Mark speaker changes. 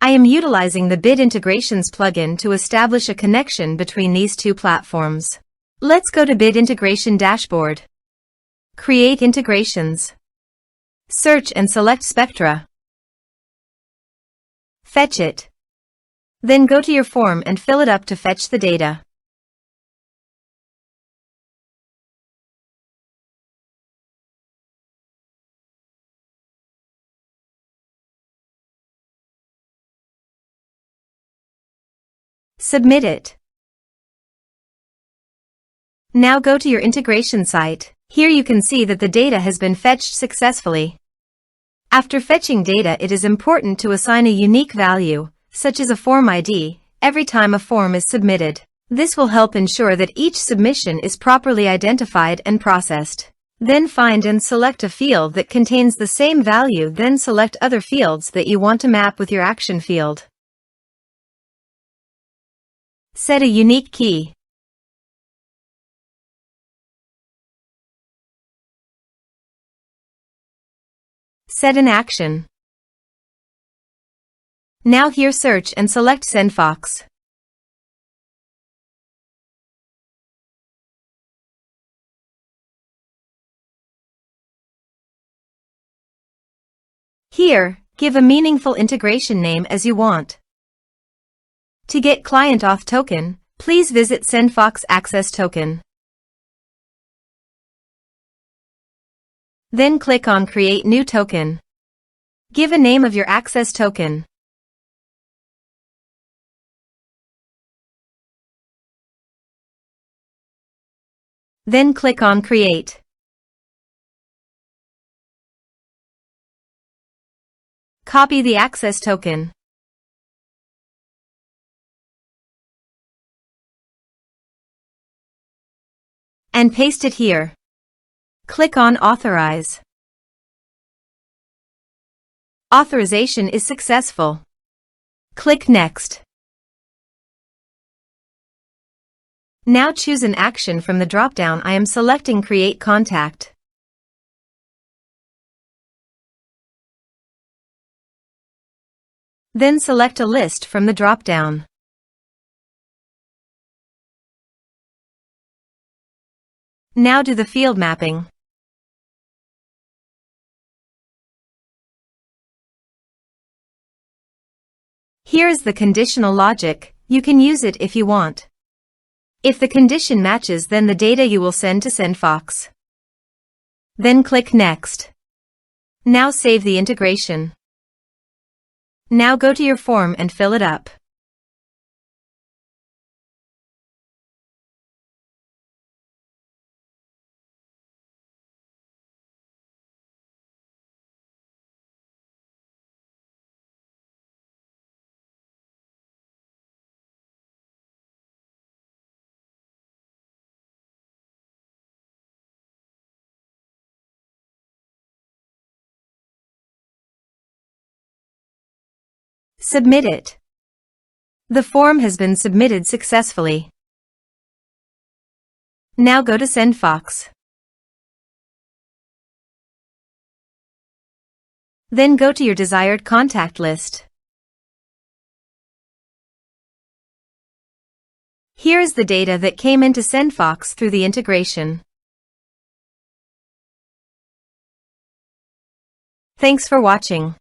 Speaker 1: I am utilizing the Bid Integrations plugin to establish a connection between these two platforms. Let's go to Bid Integration Dashboard. Create integrations. Search and select Spectra. Fetch it. Then go to your form and fill it up to fetch the data. Submit it. Now go to your integration site. Here you can see that the data has been fetched successfully. After fetching data, it is important to assign a unique value, such as a form ID, every time a form is submitted. This will help ensure that each submission is properly identified and processed. Then find and select a field that contains the same value, then select other fields that you want to map with your action field. Set a unique key. Set an action. Now here search and select SendFox. Here, give a meaningful integration name as you want. To get Client Auth token, please visit SendFox Access Token. Then click on Create New Token. Give a name of your access token. Then click on Create. Copy the access token. And paste it here. Click on Authorize. Authorization is successful. Click Next. Now choose an action from the drop-down. I am selecting Create Contact. Then select a list from the drop-down. Now do the field mapping. Here is the conditional logic. You can use it if you want. If the condition matches, then the data you will send to SendFox. Then click Next. Now save the integration. Now go to your form and fill it up. Submit it. The form has been submitted successfully. Now go to SendFox. Then go to your desired contact list. Here is the data that came into SendFox through the integration. Thanks for watching.